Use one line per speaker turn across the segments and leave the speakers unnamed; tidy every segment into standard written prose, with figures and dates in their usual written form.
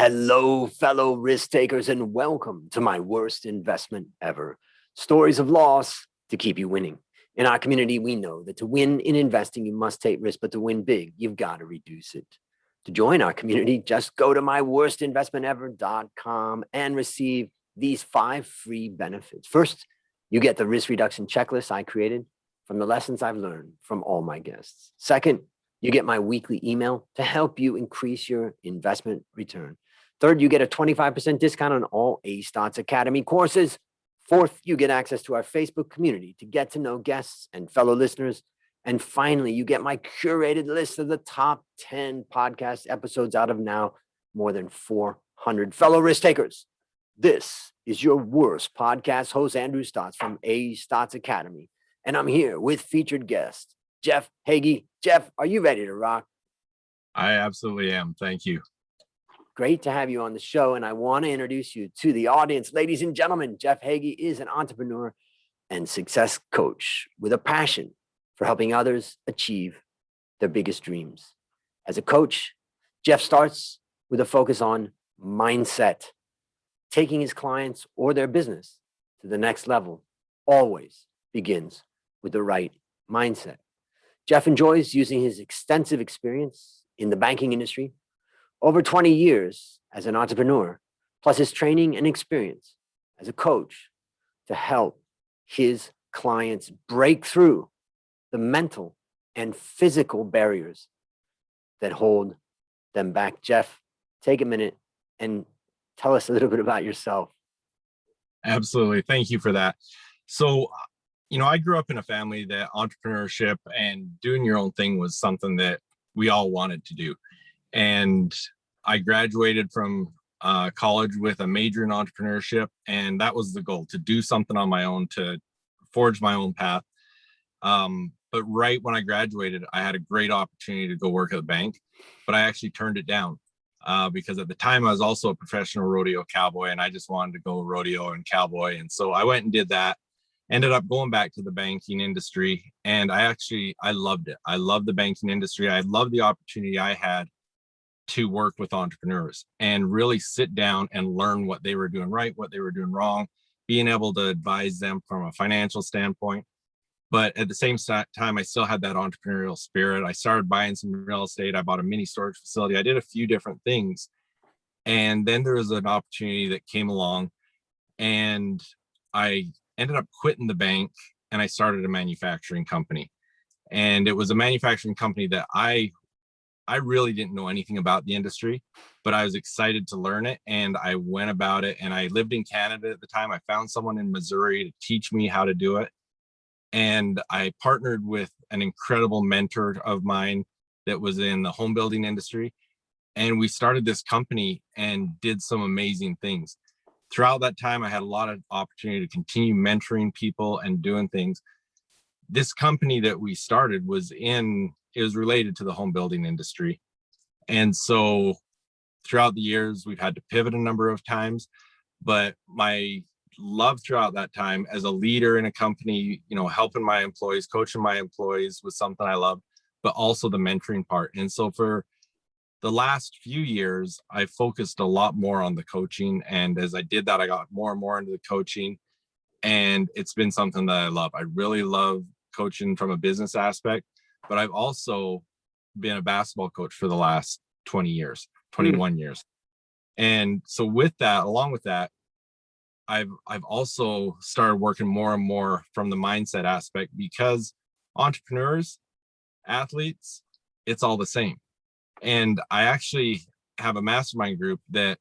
Hello, fellow risk takers, and welcome to my worst investment ever. Stories of loss to keep you winning. In our community, we know that to win in investing, you must take risk, but to win big, you've got to reduce it. To join our community, just go to myworstinvestmentever.com and receive these 5 free benefits. First, you get the risk reduction checklist I created from the lessons I've learned from all my guests. Second, you get my weekly email to help you increase your investment return. Third, you get a 25% discount on all A Stotz Academy courses. Fourth, you get access to our Facebook community to get to know guests and fellow listeners. And finally, you get my curated list of the top 10 podcast episodes out of now more than 400 fellow risk takers. This is your worst podcast host, Andrew Stotz from A Stotz Academy. And I'm here with featured guest, Jeff Heggie. Jeff, are you ready to rock?
I absolutely am. Thank you.
Great to have you on the show. And I want to introduce you to the audience. Ladies and gentlemen, Jeff Heggie is an entrepreneur and success coach with a passion for helping others achieve their biggest dreams. As a coach, Jeff starts with a focus on mindset, taking his clients or their business to the next level always begins with the right mindset. Jeff enjoys using his extensive experience in the banking industry, over 20 years as an entrepreneur, plus his training and experience as a coach to help his clients break through the mental and physical barriers that hold them back. Jeff, take a minute and tell us a little bit about yourself.
Absolutely. Thank you for that. So, I grew up in a family that entrepreneurship and doing your own thing was something that we all wanted to do. And I graduated from college with a major in entrepreneurship, and that was the goal, to do something on my own, to forge my own path. But right when I graduated, I had a great opportunity to go work at the bank, but I actually turned it down because at the time I was also a professional rodeo cowboy, and I just wanted to go rodeo and cowboy. And so I went and did that. Ended up going back to the banking industry, and I loved it. I loved the banking industry. I loved the opportunity I had to work with entrepreneurs and really sit down and learn what they were doing right, what they were doing wrong, being able to advise them from a financial standpoint. But at the same time, I still had that entrepreneurial spirit. I started buying some real estate. I bought a mini storage facility. I did a few different things. And then there was an opportunity that came along, and I ended up quitting the bank, and I started a manufacturing company. And it was a manufacturing company that I really didn't know anything about the industry, but I was excited to learn it. And I went about it, and I lived in Canada at the time. I found someone in Missouri to teach me how to do it. And I partnered with an incredible mentor of mine that was in the home building industry. And we started this company and did some amazing things. Throughout that time, I had a lot of opportunity to continue mentoring people and doing things. This company that we started was related to the home building industry. And so throughout the years, we've had to pivot a number of times, but my love throughout that time as a leader in a company, helping my employees, coaching my employees was something I loved, but also the mentoring part. And so for the last few years, I focused a lot more on the coaching. And as I did that, I got more and more into the coaching. And it's been something that I love. I really love coaching from a business aspect, but I've also been a basketball coach for the last 21 years. And so along with that, I've also started working more and more from the mindset aspect, because entrepreneurs, athletes, it's all the same. And I actually have a mastermind group that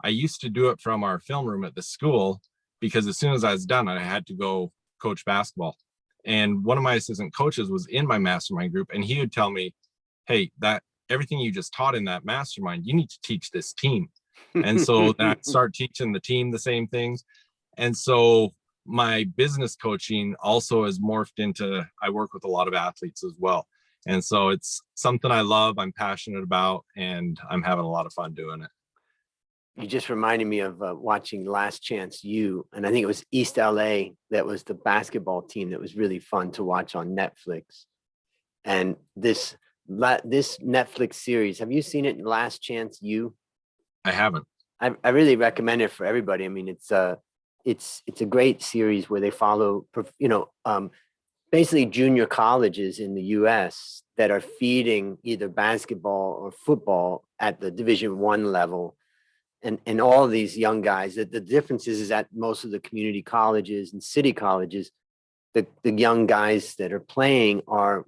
I used to do it from our film room at the school, because as soon as I was done, I had to go coach basketball. And one of my assistant coaches was in my mastermind group, and he would tell me, hey, that everything you just taught in that mastermind, you need to teach this team. And so then I'd start teaching the team the same things. And so my business coaching also has morphed into, I work with a lot of athletes as well. And so it's something I love, I'm passionate about, and I'm having a lot of fun doing it.
You just reminded me of watching Last Chance U, and I think it was East LA that was the basketball team that was really fun to watch on Netflix. And this Netflix series, have you seen it, Last Chance U?
I haven't.
I really recommend it for everybody. I mean, it's a great series where they follow, basically junior colleges in the US that are feeding either basketball or football at the Division I level. And all of these young guys, the difference is that most of the community colleges and city colleges, the young guys that are playing are,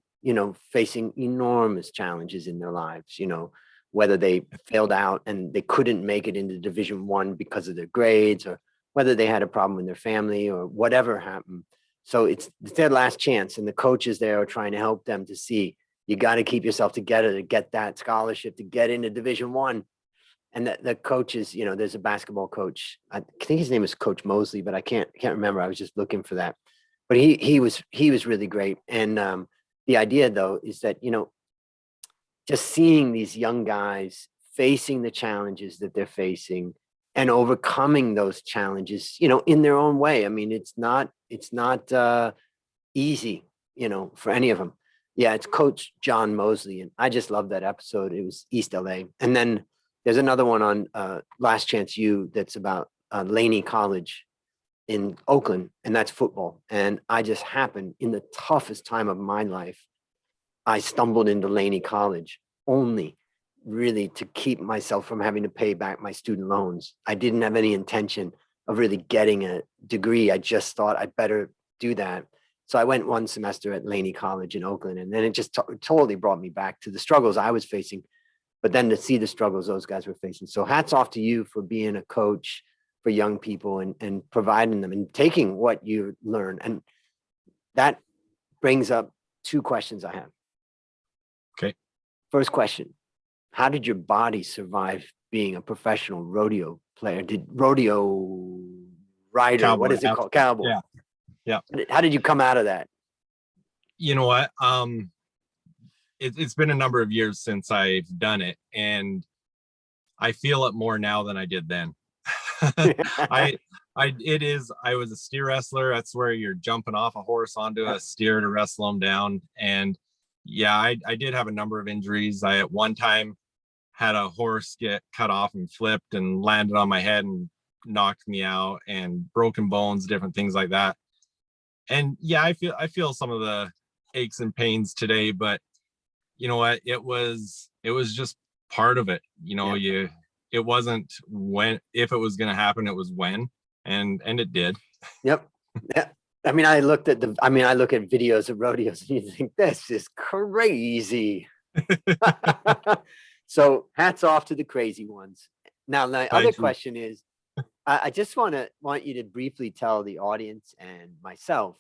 facing enormous challenges in their lives, whether they failed out and they couldn't make it into Division I because of their grades, or whether they had a problem in their family or whatever happened. So it's their last chance, and the coaches there are trying to help them to see you got to keep yourself together to get that scholarship to get into Division I. And the coaches, there's a basketball coach. I think his name is Coach Mosley, but I can't remember. I was just looking for that. But he was really great. And the idea though is that just seeing these young guys facing the challenges that they're facing and overcoming those challenges, in their own way. I mean, it's not easy, for any of them. Yeah, it's Coach John Mosley, and I just love that episode. It was East LA, and then there's another one on Last Chance U that's about Laney College in Oakland, and that's football. And I just happened in the toughest time of my life, I stumbled into Laney College only really to keep myself from having to pay back my student loans. I didn't have any intention of really getting a degree. I just thought I'd better do that. So I went one semester at Laney College in Oakland, and then it just totally brought me back to the struggles I was facing, but then to see the struggles those guys were facing. So hats off to you for being a coach for young people and providing them and taking what you learn. And that brings up two questions I have.
Okay.
First question, how did your body survive being a professional rodeo player? Did rodeo rider,
Cowboy.
what is it called? Cowboy.
Yeah. Yeah.
How did you come out of that?
You know what? It's been a number of years since I've done it, and I feel it more now than I did then. I was a steer wrestler. That's where you're jumping off a horse onto a steer to wrestle them down. And yeah, I did have a number of injuries. I at one time had a horse get cut off and flipped and landed on my head and knocked me out, and broken bones, different things like that. And yeah, I feel some of the aches and pains today, but you know what? It was just part of it. It wasn't if it was going to happen, it was when, and it did.
Yep. Yeah. I mean, I look at videos of rodeos and you think this is crazy. So hats off to the crazy ones. Now, my other question is, I just want you to briefly tell the audience and myself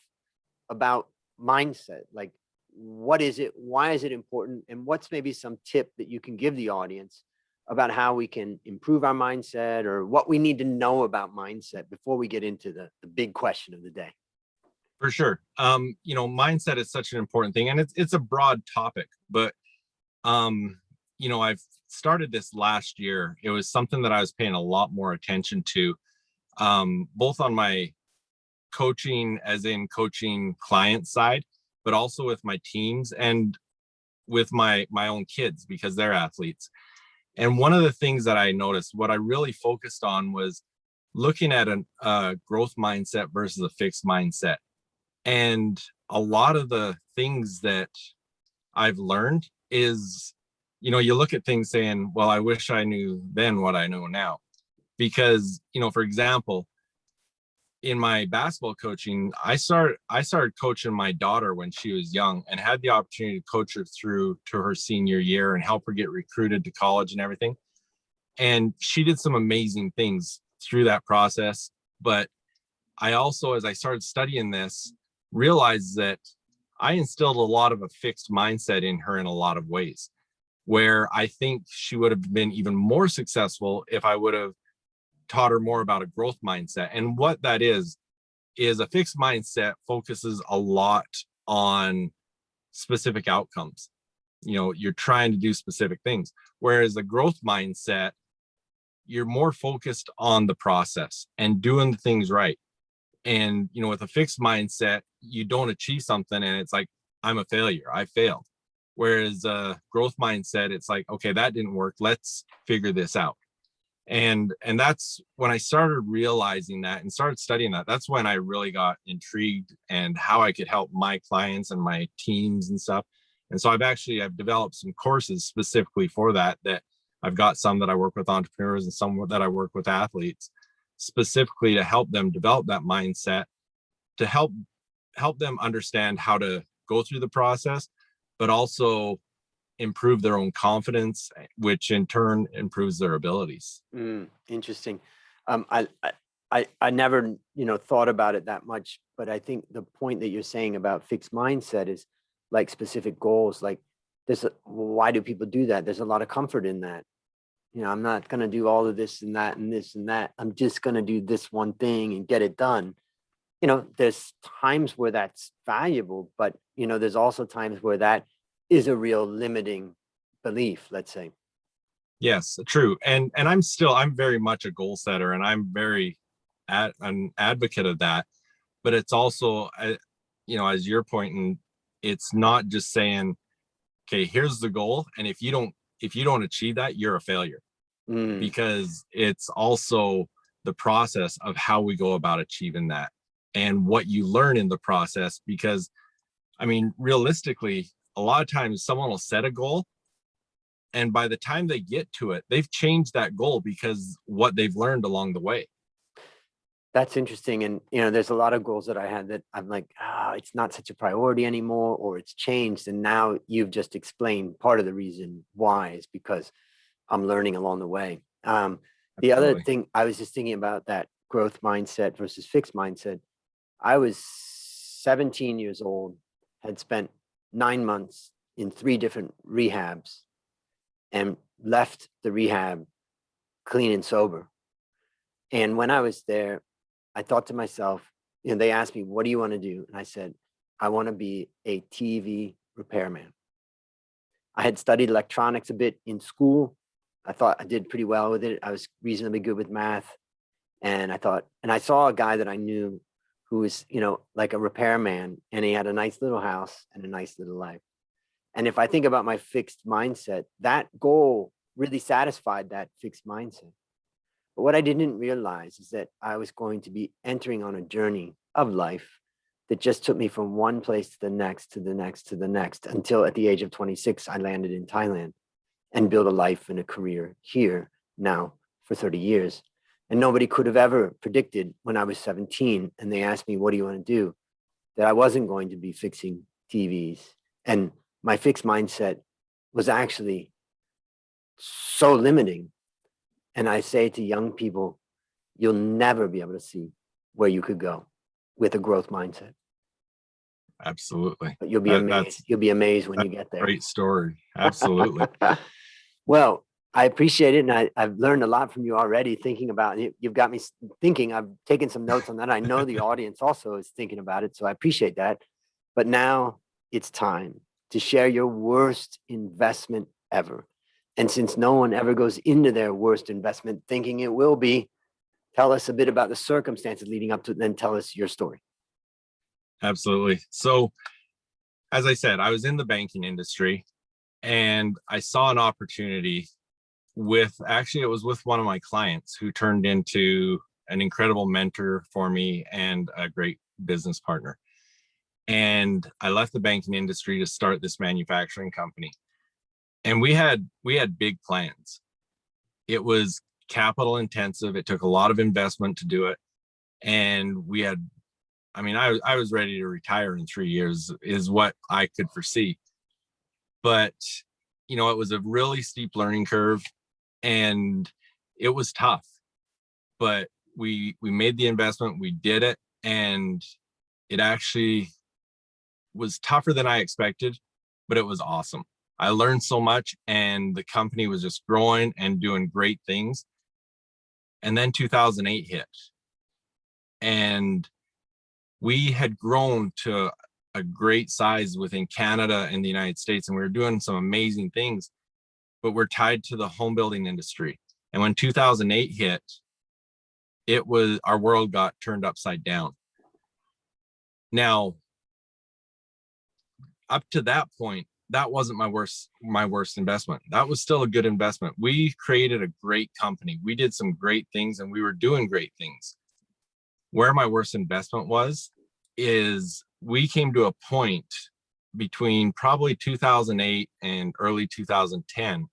about mindset. Like, what is it? Why is it important? And what's maybe some tip that you can give the audience about how we can improve our mindset, or what we need to know about mindset before we get into the big question of the day?
For sure. Mindset is such an important thing, and it's a broad topic, but I've started this last year. It was something that I was paying a lot more attention to, both on my coaching, as in coaching client side, but also with my teams and with my own kids, because they're athletes. And one of the things that I noticed, what I really focused on, was looking at a growth mindset versus a fixed mindset. And a lot of the things that I've learned is, you look at things saying, well, I wish I knew then what I know now. Because, for example, in my basketball coaching, I started coaching my daughter when she was young, and had the opportunity to coach her through to her senior year and help her get recruited to college and everything. And she did some amazing things through that process. But I also, as I started studying this, realized that I instilled a lot of a fixed mindset in her in a lot of ways, where I think she would have been even more successful if I would have taught her more about a growth mindset. And what that is a fixed mindset focuses a lot on specific outcomes. You're trying to do specific things, whereas a growth mindset, you're more focused on the process and doing the things right. And with a fixed mindset, you don't achieve something and it's like, I'm a failure, I failed. Whereas a growth mindset, it's like, okay, that didn't work, let's figure this out. And that's when I started realizing that and started studying that. That's when I really got intrigued and how I could help my clients and my teams and stuff. And so I've developed some courses specifically for that, that I've got some that I work with entrepreneurs and some that I work with athletes, specifically to help them develop that mindset, to help them understand how to go through the process, but also improve their own confidence, which in turn improves their abilities.
Interesting. I never, thought about it that much, but I think the point that you're saying about fixed mindset is like specific goals. Like why do people do that? There's a lot of comfort in that. I'm not going to do all of this and that and this and that. I'm just going to do this one thing and get it done. There's times where that's valuable, but, there's also times where that is a real limiting belief, let's say.
Yes, true. And I'm very much a goal setter, and I'm very an advocate of that. But it's also, as you're pointing, it's not just saying, okay, here's the goal, and if you don't achieve that, you're a failure. Because it's also the process of how we go about achieving that and what you learn in the process. Because realistically, a lot of times someone will set a goal, and by the time they get to it, they've changed that goal because what they've learned along the way.
That's interesting. And, there's a lot of goals that I had that I'm like, it's not such a priority anymore, or it's changed. And now you've just explained part of the reason why is because I'm learning along the way. The other thing I was just thinking about, that growth mindset versus fixed mindset. I was 17 years old, had spent 9 months in 3 different rehabs, and left the rehab clean and sober. And when I was there, I thought to myself, they asked me, what do you want to do? And I said, I want to be a TV repairman. I had studied electronics a bit in school. I thought I did pretty well with it. I was reasonably good with math. And I saw a guy that I knew who was, like a repairman, and he had a nice little house and a nice little life. And if I think about my fixed mindset, that goal really satisfied that fixed mindset. But what I didn't realize is that I was going to be entering on a journey of life that just took me from one place to the next, to the next, to the next, until at the age of 26, I landed in Thailand and built a life and a career here now for 30 years. And nobody could have ever predicted when I was 17 and they asked me, what do you want to do? That I wasn't going to be fixing TVs. And my fixed mindset was actually so limiting. And I say to young people, you'll never be able to see where you could go with a growth mindset.
Absolutely.
But you'll be amazed. You'll be amazed when you get there.
Great story. Absolutely.
Well, I appreciate it. And I've learned a lot from you already, thinking about it. You've got me thinking. I've taken some notes on that. I know the audience also is thinking about it. So I appreciate that. But now it's time to share your worst investment ever. And since no one ever goes into their worst investment thinking it will be, tell us a bit about the circumstances leading up to it, and then tell us your story.
Absolutely. So, as I said, I was in the banking industry, and I saw an opportunity it was with one of my clients who turned into an incredible mentor for me and a great business partner. And I left the banking industry to start this manufacturing company. And we had big plans. It was capital intensive. It took a lot of investment to do it. And I was ready to retire in 3 years is what I could foresee. But, it was a really steep learning curve, and it was tough, but we made the investment, we did it, and it actually was tougher than I expected, but it was awesome. I learned so much, and the company was just growing and doing great things. And then 2008 hit, and we had grown to a great size within Canada and the United States, and we were doing some amazing things, but we're tied to the home building industry. And when 2008 hit, our world got turned upside down. Now, up to that point, that wasn't my worst investment. That was still a good investment. We created a great company. We did some great things and we were doing great things. Where my worst investment was is we came to a point between probably 2008 and early 2010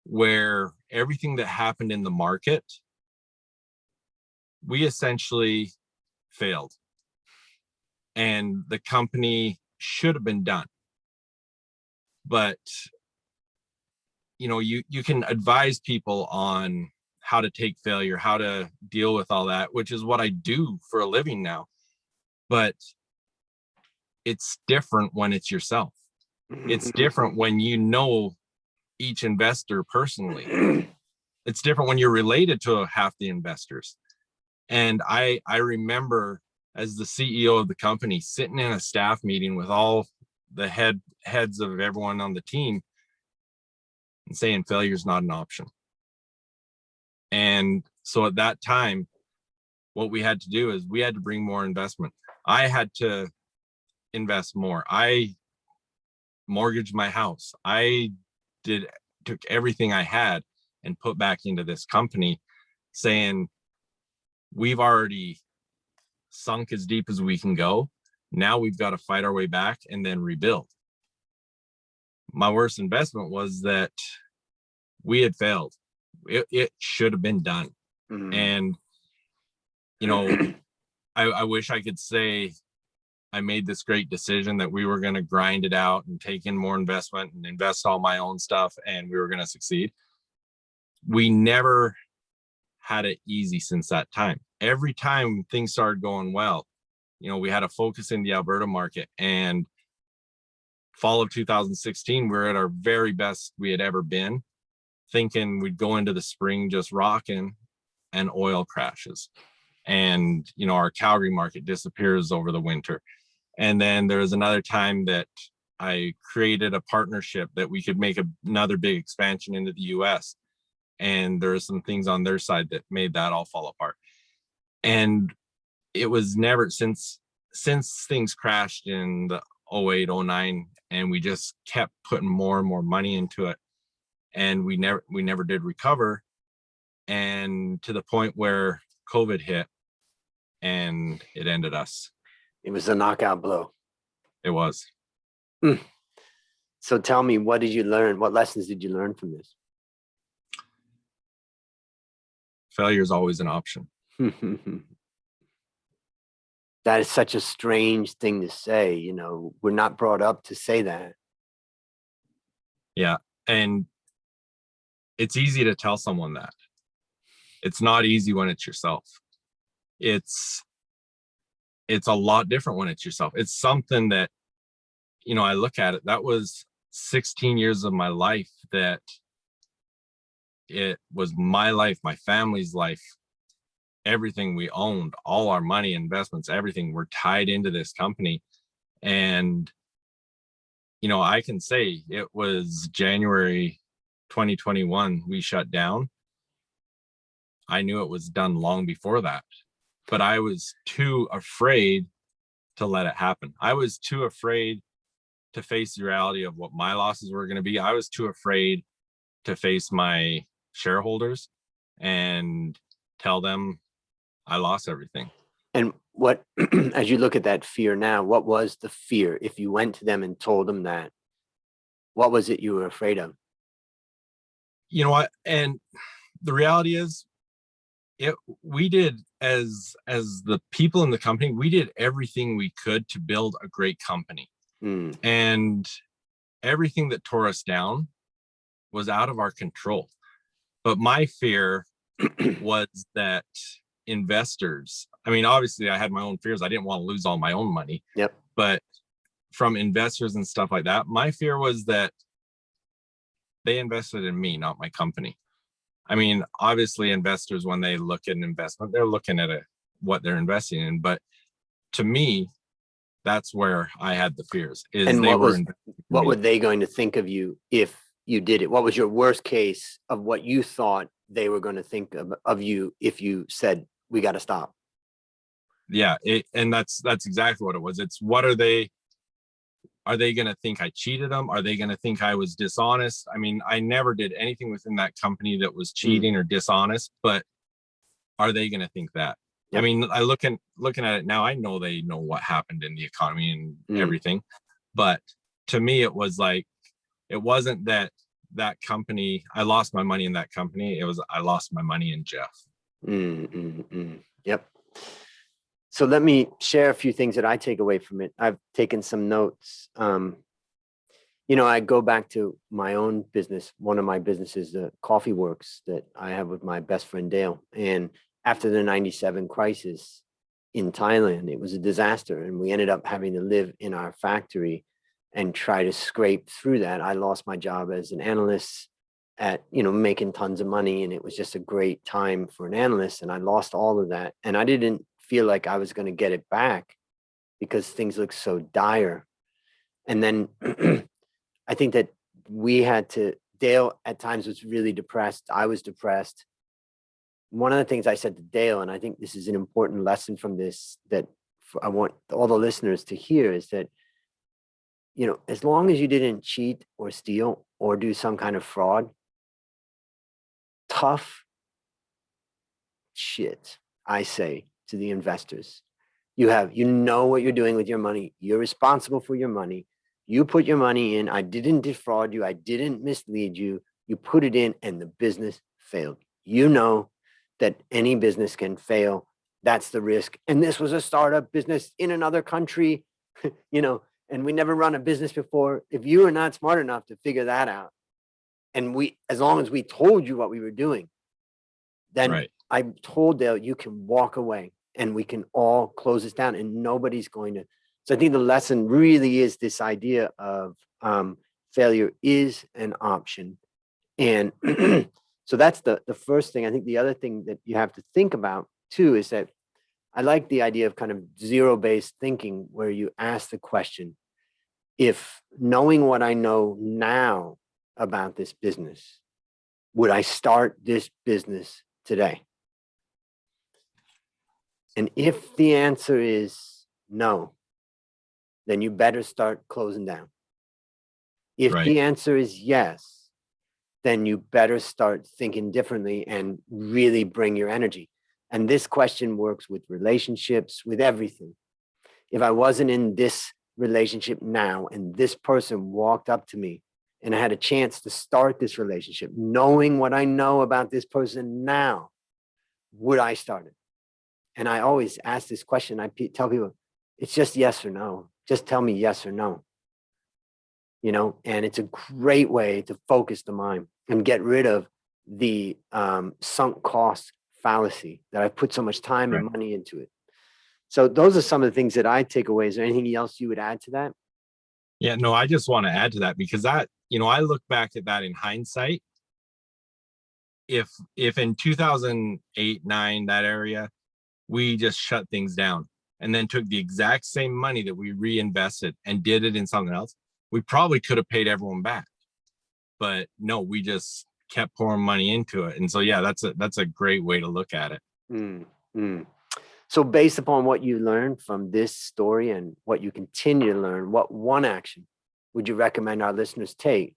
where everything that happened in the market, we essentially failed. And the company should have been done. But you can advise people on how to take failure, how to deal with all that, which is what I do for a living now. But it's different when it's yourself. It's different when you know each investor personally. It's different when you're related to half the investors. And I remember as the CEO of the company sitting in a staff meeting with all the heads of everyone on the team and saying failure is not an option. And so at that time, what we had to do is we had to bring more investment. I had to invest more. I mortgaged my house. I took everything I had and put back into this company, saying we've already sunk as deep as we can go. Now we've got to fight our way back and then rebuild. My worst investment was that we had failed. It should have been done.
Mm-hmm.
And, I wish I could say I made this great decision that we were going to grind it out and take in more investment and invest all my own stuff and we were going to succeed. We never had it easy since that time. Every time things started going well, we had a focus in the Alberta market, and fall of 2016, we were at our very best we had ever been, thinking we'd go into the spring just rocking, and oil crashes. And, our Calgary market disappears over the winter. And then there was another time that I created a partnership that we could make another big expansion into the US. And there are some things on their side that made that all fall apart. And it was never since things crashed in the 08, 09, and we just kept putting more and more money into it. And we never did recover. And to the point where COVID hit and it ended us.
It was a knockout blow.
It was.
So tell me, what did you learn? What lessons did you learn from this?
Failure is always an option.
That is such a strange thing to say. We're not brought up to say that.
Yeah. And it's easy to tell someone that. It's not easy when it's yourself. It's a lot different when it's yourself. It's something that, I look at it, that was 16 years of my life that it was my life, my family's life, everything we owned, all our money, investments, everything were tied into this company. And, I can say it was January 2021, we shut down. I knew it was done long before that, but I was too afraid to let it happen. I was too afraid to face the reality of what my losses were going to be. I was too afraid to face my shareholders and tell them I lost everything.
And what, as you look at that fear now, what was the fear? If you went to them and told them that, what was it you were afraid of?
You know what? And the reality is, we did, as the people in the company, we did everything we could to build a great company. And everything that tore us down was out of our control. But my fear was that investors, obviously I had my own fears. I didn't want to lose all my own money.
Yep.
But from investors and stuff like that, my fear was that they invested in me, not my company. Obviously investors, when they look at an investment, they're looking at what they're investing in. But to me, that's where I had the fears.
And what were they going to think of you if you did it? What was your worst case of what you thought they were going to think of you if you said, we got to stop?
Yeah. And that's exactly what it was. It's what are they Are they going to think I cheated them? Are they going to think I was dishonest? I mean, I never did anything within that company that was cheating or dishonest, but are they going to think that? I
Yep.
mean, looking at it now, I know they know what happened in the economy and everything, but to me, it was like, it wasn't that company, I lost my money in that company. It was, I lost my money in Jeff.
Yep. So let me share a few things that I take away from it. I've taken some notes. You know, I go back to my own business. One of my businesses, the Coffee Works, that I have with my best friend Dale. And after the 97 crisis in Thailand, it was a disaster. And we ended up having to live in our factory and try to scrape through that. I lost my job as an analyst at, you know, making tons of money. And it was just a great time for an analyst. And I lost all of that. And I didn't feel like I was going to get it back because things looked so dire. And then I think that we had to, Dale at times was really depressed. I was depressed. One of the things I said to Dale, and I think this is an important lesson from this that I want all the listeners to hear, is that, you know, as long as you didn't cheat or steal or do some kind of fraud, tough shit, I say to the investors. You know what you're doing with your money. You're responsible for your money. You put your money in. I didn't defraud you. I didn't mislead you. You put it in and the business failed. You know that any business can fail. That's the risk. And this was a startup business in another country, you know, and we never run a business before. If you are not smart enough to figure that out, and as long as we told you what we were doing, then
Right.
I told Dale, you can walk away and we can all close this down and nobody's going to. So I think the lesson really is this idea of failure is an option. And so that's the first thing. I think the other thing that you have to think about too is that I like the idea of kind of zero-based thinking, where you ask the question, if knowing what I know now about this business, would I start this business today? And if the answer is no, then you better start closing down. If
Right.
the answer is yes, then you better start thinking differently and really bring your energy. And this question works with relationships, with everything. If I wasn't in this relationship now and this person walked up to me and I had a chance to start this relationship, knowing what I know about this person now, would I start it? And I always ask this question. I tell people, it's just yes or no. Just tell me yes or no. You know, and it's a great way to focus the mind and get rid of the sunk cost fallacy that I put so much time and money into it. So those are some of the things that I take away. Is there anything else you would add to that?
Yeah, no, I just want to add to that because that, you know, I look back at that in hindsight. If in 2008, 9, that area, we just shut things down and then took the exact same money that we reinvested and did it in something else, we probably could have paid everyone back. But no, we just kept pouring money into it. And so, yeah, that's a great way to look at it.
So based upon what you learned from this story and what you continue to learn, what one action would you recommend our listeners take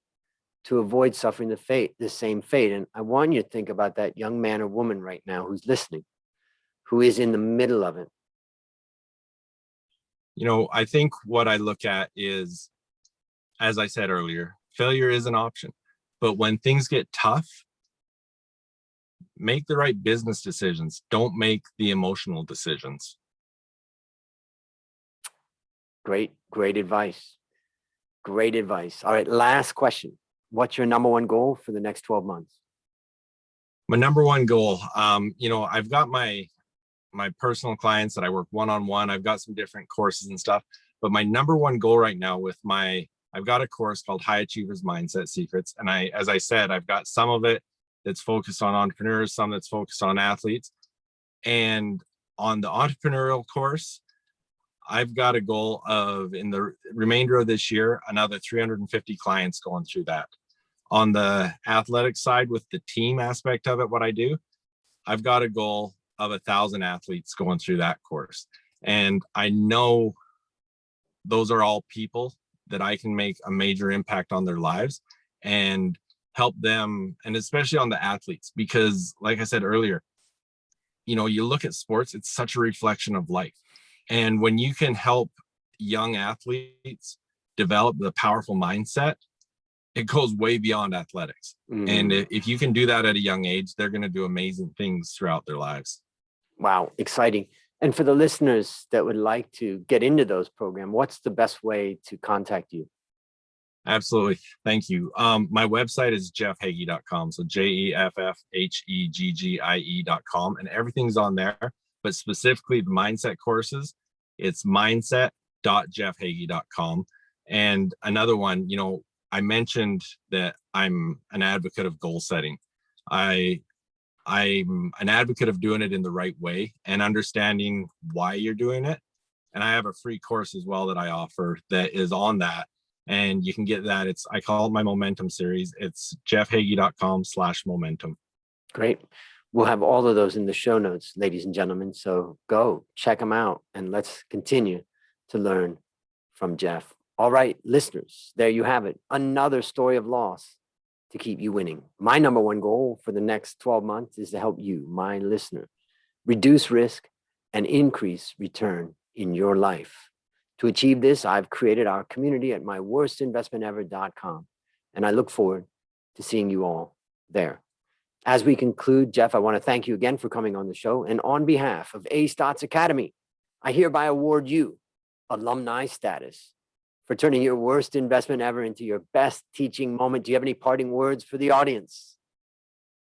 to avoid suffering the same fate? And I want you to think about that young man or woman right now who's listening, who is in the middle of it.
You know, I think what I look at is, as I said earlier, failure is an option. But when things get tough, make the right business decisions. Don't make the emotional decisions.
Great advice. Great advice. All right, last question. What's your number one goal for the next 12 months?
My number one goal, you know, I've got my personal clients that I work one-on-one. I've got some different courses and stuff, but my number one goal right now with I've got a course called High Achievers Mindset Secrets. And as I said, I've got some of it that's focused on entrepreneurs, some that's focused on athletes. And on the entrepreneurial course, I've got a goal of, in the remainder of this year, another 350 clients going through that. On the athletic side, with the team aspect of it, what I do, I've got a goal of 1,000 athletes going through that course. And I know those are all people that I can make a major impact on their lives and help them, and especially on the athletes, because like I said earlier, you look at sports, it's such a reflection of life. And when you can help young athletes develop the powerful mindset, it goes way beyond athletics. And if you can do that at a young age, they're going to do amazing things throughout their lives.
Wow, exciting. And for the listeners that would like to get into those programs, what's the best way to contact you?
Absolutely. Thank you. My website is jeffheggie.com. So JEFFHEGGIE.com. And everything's on there. But specifically the mindset courses, it's mindset.jeffheggie.com. And another one, I mentioned that I'm an advocate of goal setting. I'm an advocate of doing it in the right way and understanding why you're doing it. And I have a free course as well that I offer that is on that. And you can get that. I call it my momentum series. It's jeffheggie.com/momentum.
Great. We'll have all of those in the show notes, ladies and gentlemen. So go check them out and let's continue to learn from Jeff. All right, listeners, there you have it. Another story of loss to keep you winning. My number one goal for the next 12 months is to help you, my listener, reduce risk and increase return in your life. To achieve this, I've created our community at myworstinvestmentever.com, and I look forward to seeing you all there. As we conclude, Jeff, I want to thank you again for coming on the show. And on behalf of A Stotts Academy, I hereby award you alumni status for turning your worst investment ever into your best teaching moment. Do you have any parting words for the audience?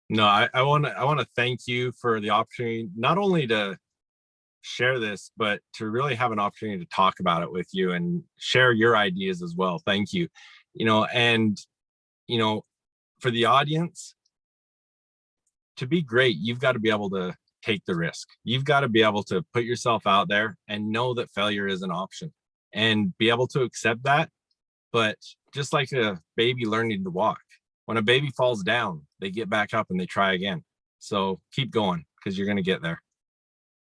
No, I want to thank you for the opportunity, not only to share this, but to really have an opportunity to talk about it with you and share your ideas as well. Thank you. And for the audience, to be great, you've got to be able to take the risk. You've got to be able to put yourself out there and know that failure is an option and be able to accept that. But just like a baby learning to walk, when a baby falls down, they get back up and they try again. So keep going because you're going to get there.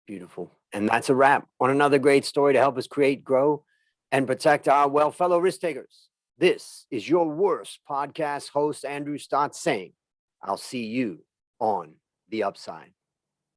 Beautiful. And that's a wrap on another great story to help us create, grow, and protect our fellow risk takers. This is your worst podcast host, Andrew Stotts, saying, I'll see you on the upside.